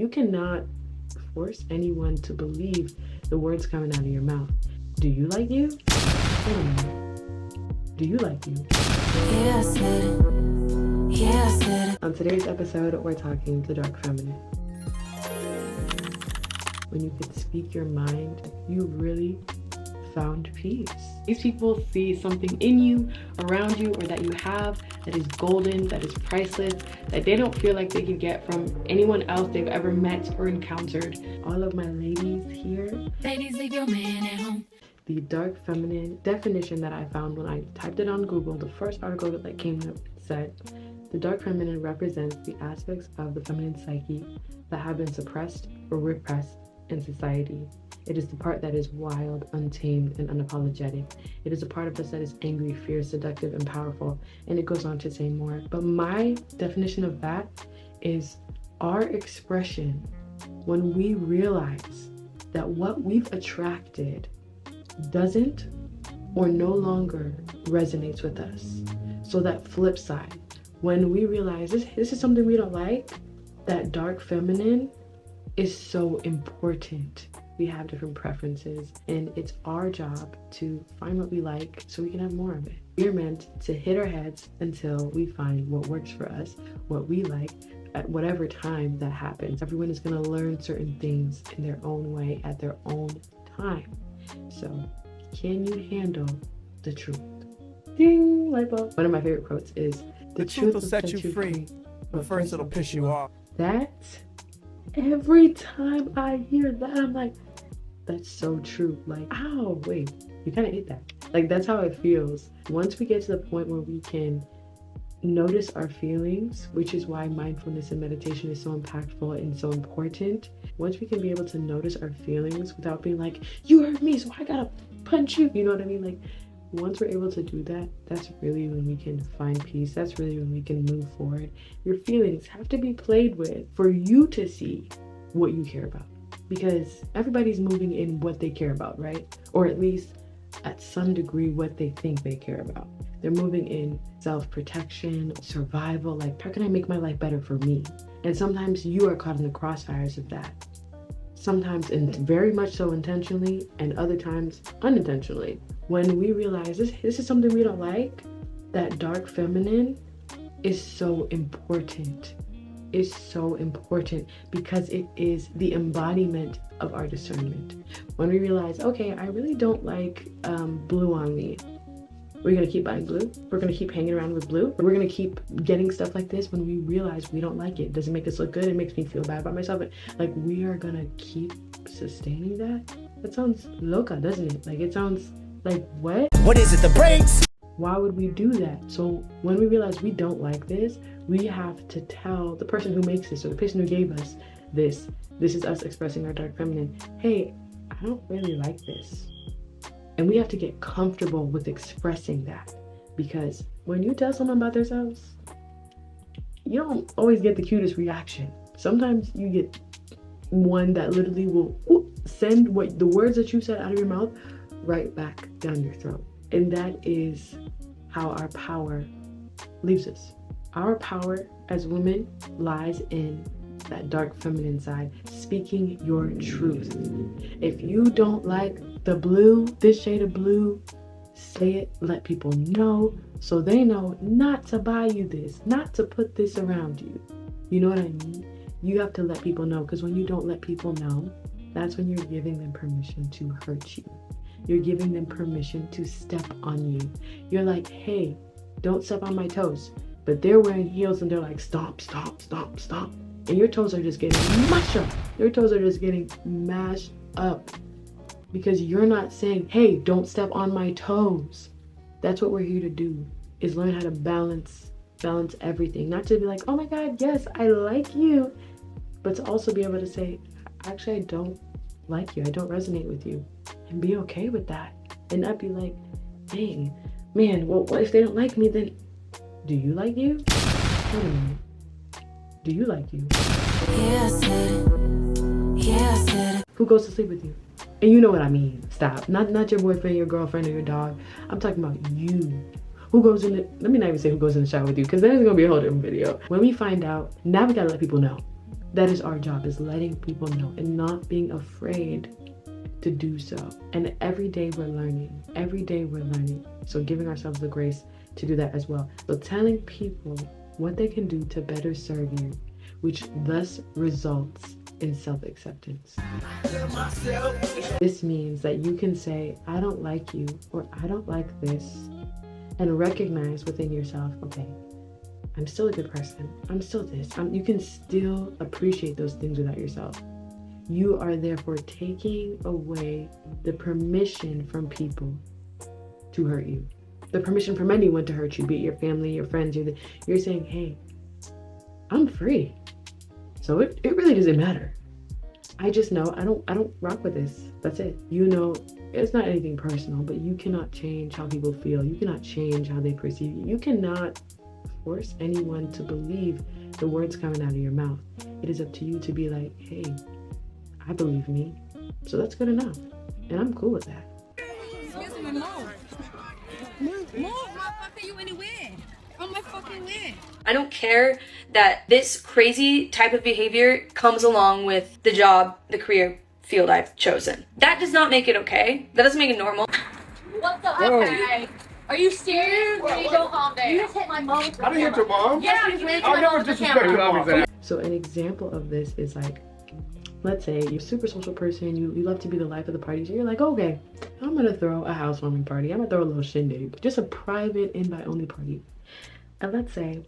You cannot force anyone to believe the words coming out of your mouth. Do you like you? Wait a minute. Do you like you? Yeah, I said it. Yeah, I said it. On today's episode, we're talking the dark feminine. When you could speak your mind, you really found peace. These people see something in you, around you, or that you have that is golden, that is priceless, that they don't feel like they could get from anyone else they've ever met or encountered. All of my ladies here. Ladies, leave your man at home. The dark feminine definition that I found when I typed it on Google, the first article that came up said, the dark feminine represents the aspects of the feminine psyche that have been suppressed or repressed in society. It is the part that is wild, untamed, and unapologetic. It is a part of us that is angry, fierce, seductive, and powerful. And it goes on to say more. But my definition of that is our expression when we realize that what we've attracted doesn't or no longer resonates with us. So that flip side, when we realize this is something we don't like, that dark feminine is so important. We have different preferences, and it's our job to find what we like so we can have more of it. We're meant to hit our heads until we find what works for us, what we like, at whatever time that happens. Everyone is going to learn certain things in their own way at their own time. So, can you handle the truth? Ding! Light bulb. One of my favorite quotes is, The truth will set you free, but first it'll piss you off. That, every time I hear that, I'm like, that's so true. Like, ow, wait, you kind of ate that. Like, that's how it feels. Once we get to the point where we can notice our feelings, which is why mindfulness and meditation is so impactful and so important. Once we can be able to notice our feelings without being like, you hurt me, so I gotta punch you. You know what I mean? Like, once we're able to do that, that's really when we can find peace. That's really when we can move forward. Your feelings have to be played with for you to see what you care about. Because everybody's moving in what they care about, right? Or at least at some degree what they think they care about. They're moving in self-protection, survival, like how can I make my life better for me? And sometimes you are caught in the crossfires of that. Sometimes and very much so intentionally, and other times unintentionally. When we realize this is something we don't like, that dark feminine is so important. Is so important because it is the embodiment of our discernment. When we realize, okay, I really don't like blue on me. We're gonna keep buying blue. We're gonna keep hanging around with blue. We're gonna keep getting stuff like this when we realize we don't like it. It doesn't make us look good. It makes me feel bad about myself. Like, we are gonna keep sustaining that. That sounds loca, doesn't it? Like, it sounds like, what? What is it, the brakes? Why would we do that? So when we realize we don't like this, we have to tell the person who makes this or the person who gave us this is us expressing our dark feminine, hey, I don't really like this. And we have to get comfortable with expressing that, because when you tell someone about themselves, you don't always get the cutest reaction. Sometimes you get one that literally will send what the words that you said out of your mouth right back down your throat. And that is how our power leaves us. Our power as women lies in that dark feminine side, speaking your truth. If you don't like the blue, this shade of blue, say it, let people know so they know not to buy you this, not to put this around you. You know what I mean? You have to let people know, because when you don't let people know, that's when you're giving them permission to hurt you. You're giving them permission to step on you. You're like, hey, don't step on my toes. But they're wearing heels and they're like, stomp, stomp, stomp, stomp. And your toes are just getting mashed up. Your toes are just getting mashed up. Because you're not saying, hey, don't step on my toes. That's what we're here to do, is learn how to balance everything. Not to be like, oh my God, yes, I like you. But to also be able to say, actually, I don't like you. I don't resonate with you. And be okay with that. And not be like, dang, man, well, what if they don't like me? Then do you like you? Wait a minute. Do you like you? Yeah, I said it. Yeah, I said it. Who goes to sleep with you? And you know what I mean. Stop. Not your boyfriend, your girlfriend, or your dog. I'm talking about you. Who goes in the, let me not even say who goes in the shower with you, because then it's going to be a whole different video. When we find out, now we got to let people know. That is our job, is letting people know and not being afraid to do so. And every day we're learning. Every day we're learning. So giving ourselves the grace to do that as well. So telling people what they can do to better serve you, which thus results in self-acceptance. This means that you can say, I don't like you, or I don't like this, and recognize within yourself, okay, I'm still a good person. I'm still this. You can still appreciate those things without yourself. You are therefore taking away the permission from people to hurt you. The permission from anyone to hurt you, be it your family, your friends. You're saying, hey, I'm free. So it really doesn't matter. I just know I don't rock with this. That's it. You know, it's not anything personal, but you cannot change how people feel. You cannot change how they perceive you. You cannot force anyone to believe the words coming out of your mouth. It is up to you to be like, hey, I believe me. So that's good enough. And I'm cool with that. Excuse me, move, motherfucker, you anywhere? On my fucking way. I don't care that this crazy type of behavior comes along with the job, the career field I've chosen. That does not make it okay. That doesn't make it normal. What the heck? Are you serious? You go home there. You just hit my mom. I didn't hit your mom. Yeah, you hit I'll my never mom. disrespect your mom. So an example of this is like, let's say you're a super social person, you love to be the life of the party, so you're like, okay, I'm gonna throw a housewarming party, I'm gonna throw a little shindig, just a private invite only party. And let's say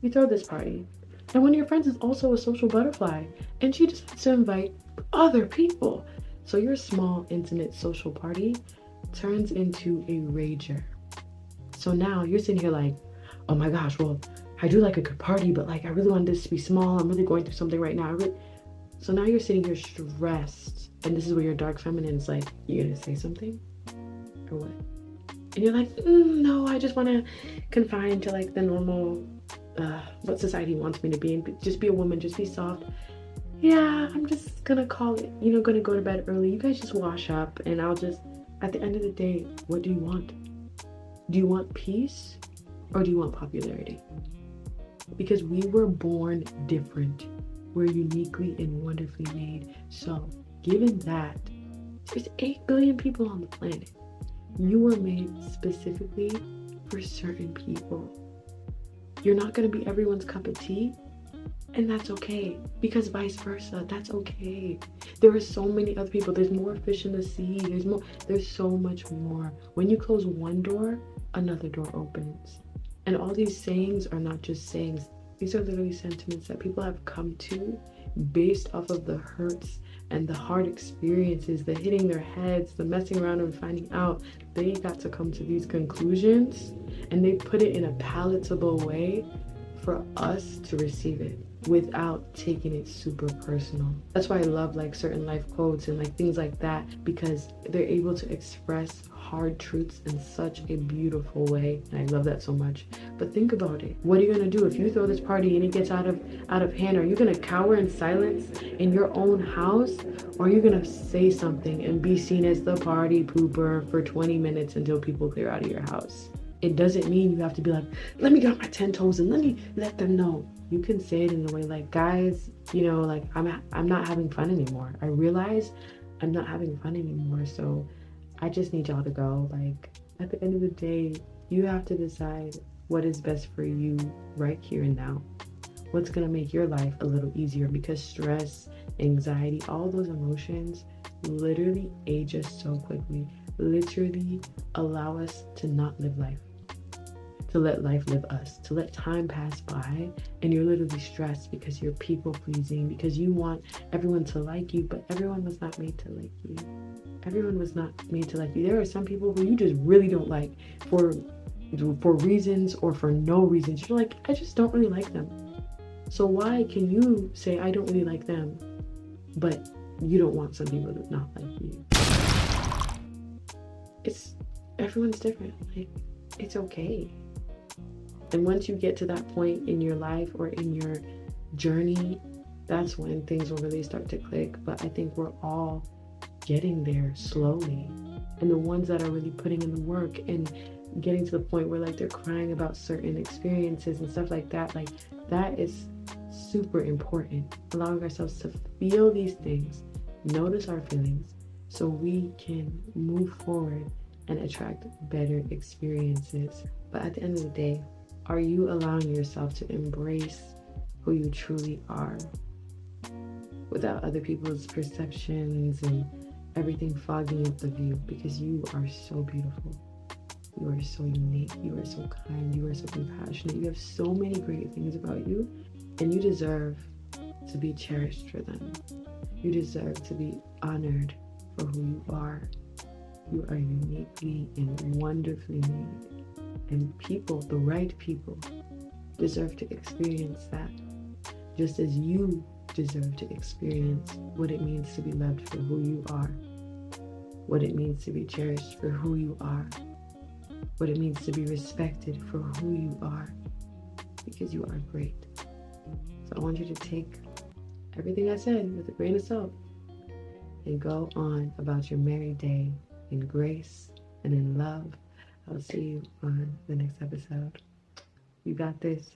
you throw this party, and one of your friends is also a social butterfly, and she decides to invite other people. So your small, intimate social party turns into a rager. So now you're sitting here like, oh my gosh, well, I do like a good party, but like I really want this to be small. I'm really going through something right now. So now you're sitting here stressed, and this is where your dark feminine is like, you gonna say something or what? And you're like, no, I just want to confine to like the normal, what society wants me to be, and just be a woman, just be soft. Yeah, I'm just gonna call it, gonna go to bed early. You guys just wash up, and I'll just, at the end of the day, what do you want? Do you want peace, or do you want popularity? Because we were born different. We're uniquely and wonderfully made. So, given that, there's 8 billion people on the planet. You were made specifically for certain people. You're not going to be everyone's cup of tea, and that's okay, because vice versa, that's okay. There are so many other people. There's more fish in the sea. There's so much more. When you close one door, another door opens. And all these sayings are not just sayings. These are literally sentiments that people have come to based off of the hurts and the hard experiences, the hitting their heads, the messing around and finding out. They got to come to these conclusions, and they put it in a palatable way for us to receive it without taking it super personal. That's why I love like certain life quotes and like things like that, because they're able to express hard truths in such a beautiful way, and I love that so much. But think about it. What are you gonna do if you throw this party and it gets out of hand? Are you gonna cower in silence in your own house, or are you gonna say something and be seen as the party pooper for 20 minutes until people clear out of your house? It doesn't mean you have to be like, let me get on my 10 toes and let me let them know. You can say it in a way like, guys, like I'm not having fun anymore. I realize I'm not having fun anymore, so I just need y'all to go. Like, at the end of the day, you have to decide what is best for you right here and now. What's gonna make your life a little easier, because stress, anxiety, all those emotions literally age us so quickly, literally allow us to not live life, to let life live us, to let time pass by, and you're literally stressed because you're people pleasing, because you want everyone to like you, but everyone was not made to like you. Everyone was not made to like you. There are some people who you just really don't like for reasons or for no reasons. You're like, I just don't really like them. So why can you say I don't really like them, but you don't want some people to not like you? Everyone's different. Like, it's okay. And once you get to that point in your life or in your journey, that's when things will really start to click. But I think we're all getting there slowly. And the ones that are really putting in the work and getting to the point where like they're crying about certain experiences and stuff like that, like that is super important. Allowing ourselves to feel these things, notice our feelings, so we can move forward and attract better experiences. But at the end of the day, are you allowing yourself to embrace who you truly are without other people's perceptions and everything fogging up the view? Because you are so beautiful. You are so unique. You are so kind. You are so compassionate. You have so many great things about you, and you deserve to be cherished for them. You deserve to be honored for who you are. You are uniquely and wonderfully made. And people, the right people, deserve to experience that, just as you deserve to experience what it means to be loved for who you are, what it means to be cherished for who you are, what it means to be respected for who you are, because you are great. So I want you to take everything I said with a grain of salt and go on about your merry day in grace and in love. I'll see you on the next episode. You got this.